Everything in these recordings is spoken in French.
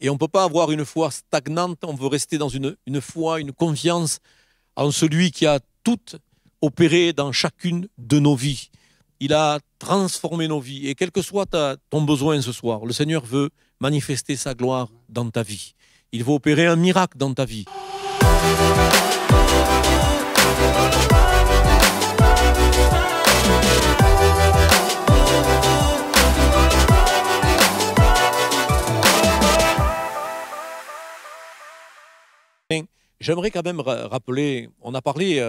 Et on ne peut pas avoir une foi stagnante, on veut rester dans une foi, une confiance en celui qui a tout opéré dans chacune de nos vies. Il a transformé nos vies. Et quel que soit ton besoin ce soir, le Seigneur veut manifester sa gloire dans ta vie. Il veut opérer un miracle dans ta vie. J'aimerais quand même rappeler, on a parlé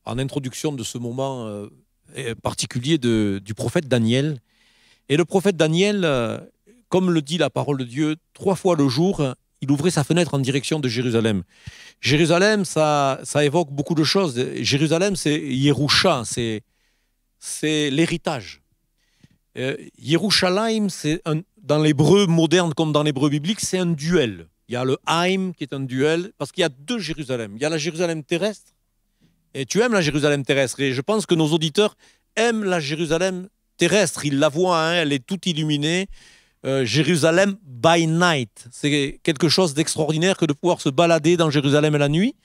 en introduction de ce moment particulier du prophète Daniel. Et le prophète Daniel, comme le dit la parole de Dieu, 3 fois le jour, il ouvrait sa fenêtre en direction de Jérusalem. Jérusalem, ça évoque beaucoup de choses. Jérusalem, c'est Yerusha, c'est l'héritage. Yerushalayim, dans l'hébreu moderne comme dans l'hébreu biblique, c'est un duel. Il y a le Haïm qui est un duel, parce qu'il y a 2 Jérusalem. Il y a la Jérusalem terrestre, et tu aimes la Jérusalem terrestre. Et je pense que nos auditeurs aiment la Jérusalem terrestre. Ils la voient, hein, elle est toute illuminée. Jérusalem by night. C'est quelque chose d'extraordinaire que de pouvoir se balader dans Jérusalem la nuit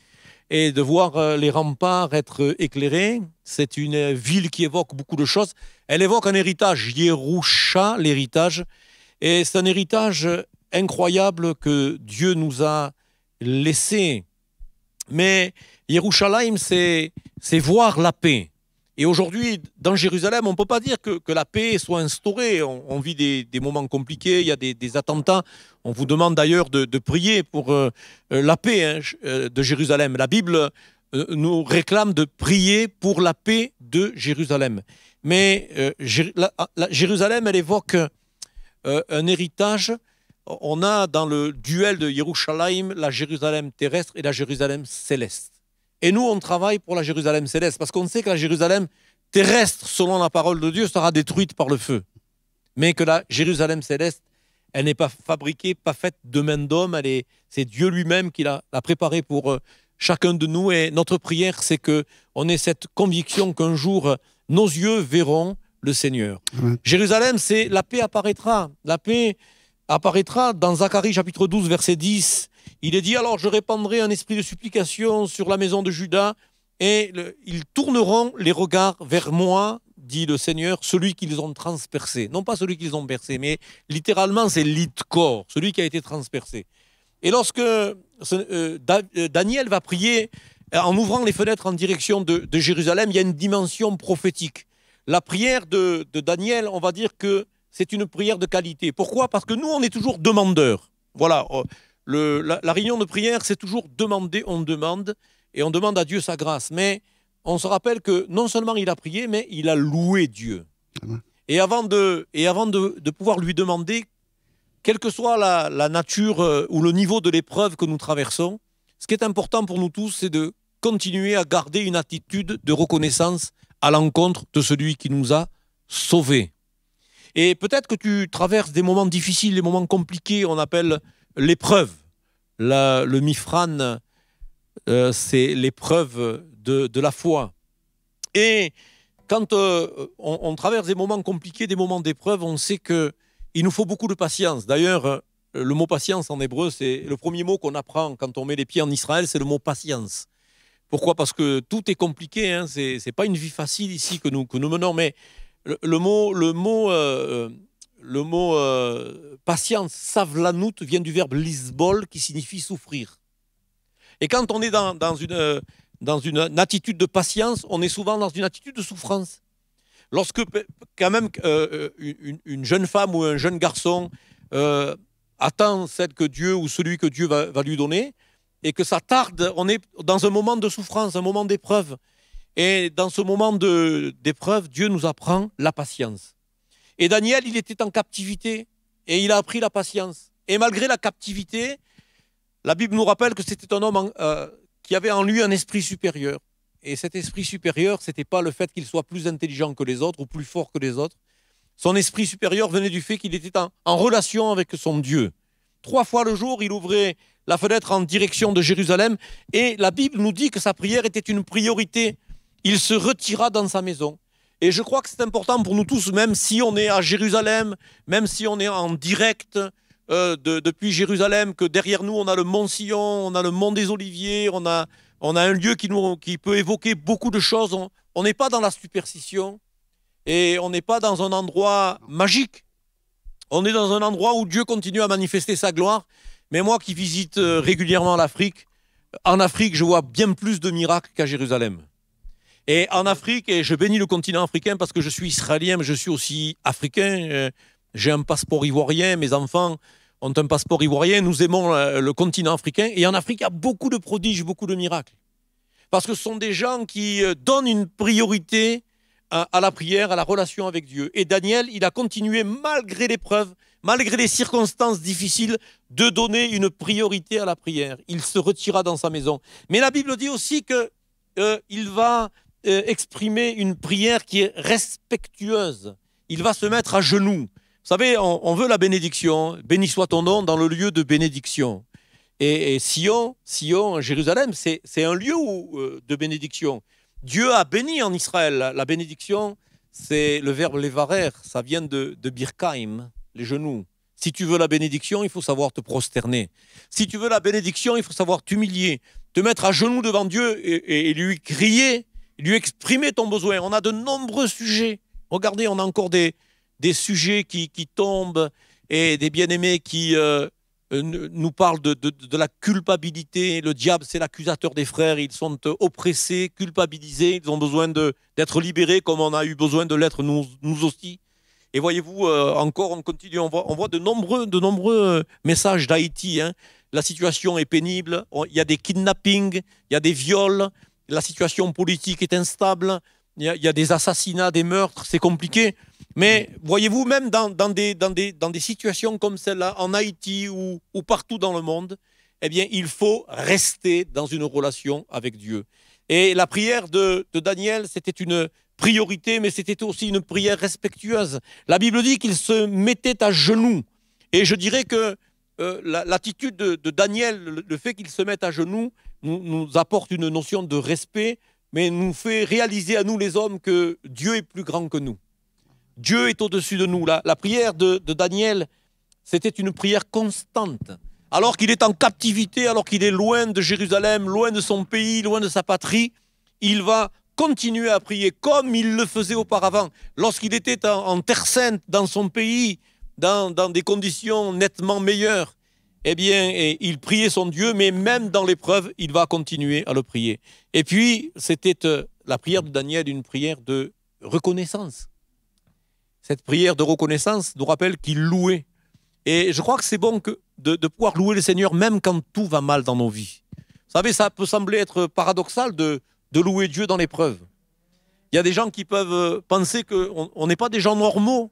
et de voir les remparts être éclairés. C'est une ville qui évoque beaucoup de choses. Elle évoque un héritage, Yerusha, l'héritage. Et c'est un héritage incroyable que Dieu nous a laissé. Mais Yerushalayim, c'est voir la paix. Et aujourd'hui, dans Jérusalem, on ne peut pas dire que la paix soit instaurée. On vit des moments compliqués, il y a des attentats. On vous demande d'ailleurs de prier pour la paix de Jérusalem. La Bible nous réclame de prier pour la paix de Jérusalem. Mais Jérusalem, elle évoque un héritage. On a dans le duel de Yerushalayim la Jérusalem terrestre et la Jérusalem céleste. Et nous, on travaille pour la Jérusalem céleste, parce qu'on sait que la Jérusalem terrestre, selon la parole de Dieu, sera détruite par le feu. Mais que la Jérusalem céleste, elle n'est pas fabriquée, pas faite de main d'homme, c'est Dieu lui-même qui l'a préparée pour chacun de nous. Et notre prière, c'est qu'on ait cette conviction qu'un jour, nos yeux verront le Seigneur. Ouais. Jérusalem, c'est la paix apparaîtra. La paix apparaîtra dans Zacharie chapitre 12, verset 10. Il est dit, alors je répandrai un esprit de supplication sur la maison de Juda et ils tourneront les regards vers moi, dit le Seigneur, celui qu'ils ont transpercé. Non pas celui qu'ils ont percé, mais littéralement c'est l'itkor, celui qui a été transpercé. Et lorsque Daniel va prier en ouvrant les fenêtres en direction de Jérusalem, il y a une dimension prophétique. La prière de Daniel, on va dire que c'est une prière de qualité. Pourquoi? Parce que nous, on est toujours demandeurs. Voilà. La réunion de prière, c'est toujours demander, on demande, et on demande à Dieu sa grâce. Mais on se rappelle que non seulement il a prié, mais il a loué Dieu. Et avant de pouvoir lui demander, quelle que soit la nature ou le niveau de l'épreuve que nous traversons, ce qui est important pour nous tous, c'est de continuer à garder une attitude de reconnaissance à l'encontre de celui qui nous a sauvés. Et peut-être que tu traverses des moments difficiles, des moments compliqués, on appelle l'épreuve. Le mifran, c'est l'épreuve de la foi. Et quand on traverse des moments compliqués, des moments d'épreuve, on sait qu'il nous faut beaucoup de patience. D'ailleurs, le mot patience en hébreu, c'est le premier mot qu'on apprend quand on met les pieds en Israël, c'est le mot patience. Pourquoi? Parce que tout est compliqué, hein. C'est pas une vie facile ici que nous menons, mais le mot patience, savlanout, vient du verbe lisbol, qui signifie souffrir. Et quand on est dans une attitude de patience, on est souvent dans une attitude de souffrance. Lorsque, quand même, une jeune femme ou un jeune garçon attend celle que Dieu ou celui que Dieu va lui donner, et que ça tarde, on est dans un moment de souffrance, un moment d'épreuve. Et dans ce moment d'épreuve, Dieu nous apprend la patience. Et Daniel, il était en captivité et il a appris la patience. Et malgré la captivité, la Bible nous rappelle que c'était un homme qui avait en lui un esprit supérieur. Et cet esprit supérieur, ce n'était pas le fait qu'il soit plus intelligent que les autres ou plus fort que les autres. Son esprit supérieur venait du fait qu'il était en relation avec son Dieu. 3 fois le jour, il ouvrait la fenêtre en direction de Jérusalem et la Bible nous dit que sa prière était une priorité. Il se retira dans sa maison. Et je crois que c'est important pour nous tous, même si on est à Jérusalem, même si on est en direct depuis Jérusalem que derrière nous, on a le mont Sion, on a le mont des Oliviers, on a un lieu qui peut évoquer beaucoup de choses. On n'est pas dans la superstition et on n'est pas dans un endroit magique. On est dans un endroit où Dieu continue à manifester sa gloire. Mais moi qui visite régulièrement l'Afrique, en Afrique, je vois bien plus de miracles qu'à Jérusalem. Et en Afrique, et je bénis le continent africain parce que je suis israélien, mais je suis aussi africain. J'ai un passeport ivoirien, mes enfants ont un passeport ivoirien. Nous aimons le continent africain. Et en Afrique, il y a beaucoup de prodiges, beaucoup de miracles. Parce que ce sont des gens qui donnent une priorité à la prière, à la relation avec Dieu. Et Daniel, il a continué, malgré l'épreuve, malgré les circonstances difficiles, de donner une priorité à la prière. Il se retira dans sa maison. Mais la Bible dit aussi qu'il va exprimer une prière qui est respectueuse. Il va se mettre à genoux. Vous savez, on veut la bénédiction. Béni soit ton nom dans le lieu de bénédiction. Et Sion, Jérusalem, c'est un lieu de bénédiction. Dieu a béni en Israël. La bénédiction, c'est le verbe levarer. Ça vient de birkaim, les genoux. Si tu veux la bénédiction, il faut savoir te prosterner. Si tu veux la bénédiction, il faut savoir t'humilier, te mettre à genoux devant Dieu et lui crier, lui exprimer ton besoin. On a de nombreux sujets. Regardez, on a encore des sujets qui tombent et des bien-aimés qui nous parlent de la culpabilité. Le diable, c'est l'accusateur des frères. Ils sont oppressés, culpabilisés. Ils ont besoin d'être libérés comme on a eu besoin de l'être nous aussi. Et voyez-vous, encore, on continue, on voit de nombreux messages d'Haïti. Hein. La situation est pénible, il y a des kidnappings, il y a des viols, la situation politique est instable, il y a des assassinats, des meurtres, c'est compliqué. Mais voyez-vous, même dans des situations comme celle-là, en Haïti ou partout dans le monde, eh bien, il faut rester dans une relation avec Dieu. Et la prière de Daniel, c'était une priorité, mais c'était aussi une prière respectueuse. La Bible dit qu'il se mettait à genoux. Et je dirais que l'attitude de Daniel, le fait qu'il se mette à genoux, nous apporte une notion de respect, mais nous fait réaliser à nous les hommes que Dieu est plus grand que nous. Dieu est au-dessus de nous. La prière de Daniel, c'était une prière constante. Alors qu'il est en captivité, alors qu'il est loin de Jérusalem, loin de son pays, loin de sa patrie, il va continuer à prier comme il le faisait auparavant. Lorsqu'il était en terre sainte, dans son pays, dans des conditions nettement meilleures, eh bien, il priait son Dieu, mais même dans l'épreuve, il va continuer à le prier. Et puis, c'était la prière de Daniel, une prière de reconnaissance. Cette prière de reconnaissance nous rappelle qu'il louait. Et je crois que c'est bon de pouvoir louer le Seigneur même quand tout va mal dans nos vies. Vous savez, ça peut sembler être paradoxal de louer Dieu dans l'épreuve. Il y a des gens qui peuvent penser qu'on n'est pas des gens normaux.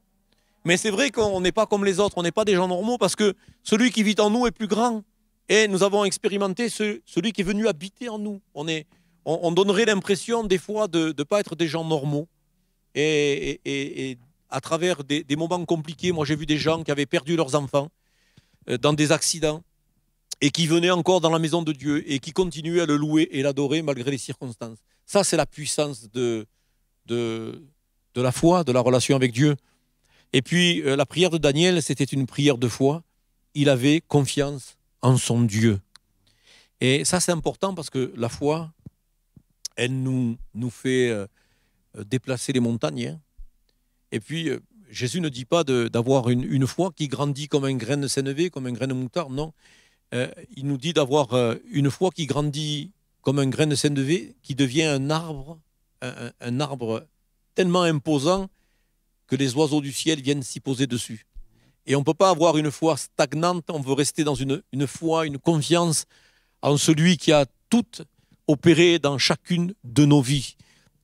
Mais c'est vrai qu'on n'est pas comme les autres, on n'est pas des gens normaux parce que celui qui vit en nous est plus grand. Et nous avons expérimenté celui qui est venu habiter en nous. On donnerait l'impression des fois de ne pas être des gens normaux. Et à travers des moments compliqués, moi j'ai vu des gens qui avaient perdu leurs enfants dans des accidents et qui venaient encore dans la maison de Dieu et qui continuaient à le louer et l'adorer malgré les circonstances. Ça, c'est la puissance de la foi, de la relation avec Dieu. Et puis, la prière de Daniel, c'était une prière de foi. Il avait confiance en son Dieu. Et ça, c'est important parce que la foi, elle nous fait déplacer les montagnes. Hein. Et puis, Jésus ne dit pas d'avoir une foi qui grandit comme un grain de sénévé, comme un grain de moutarde, non. Il nous dit d'avoir une foi qui grandit comme un grain de sénévé, qui devient un arbre tellement imposant que les oiseaux du ciel viennent s'y poser dessus. Et on ne peut pas avoir une foi stagnante, on veut rester dans une foi, une confiance en celui qui a tout opéré dans chacune de nos vies.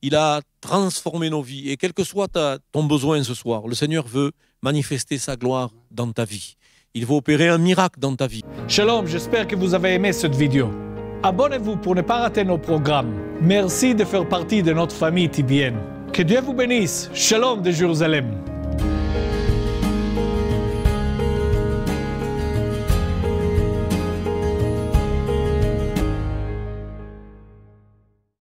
Il a transformé nos vies. Et quel que soit ton besoin ce soir, le Seigneur veut manifester sa gloire dans ta vie. Il veut opérer un miracle dans ta vie. Shalom, j'espère que vous avez aimé cette vidéo. Abonnez-vous pour ne pas rater nos programmes. Merci de faire partie de notre famille TBN. Que Dieu vous bénisse. Shalom de Jérusalem.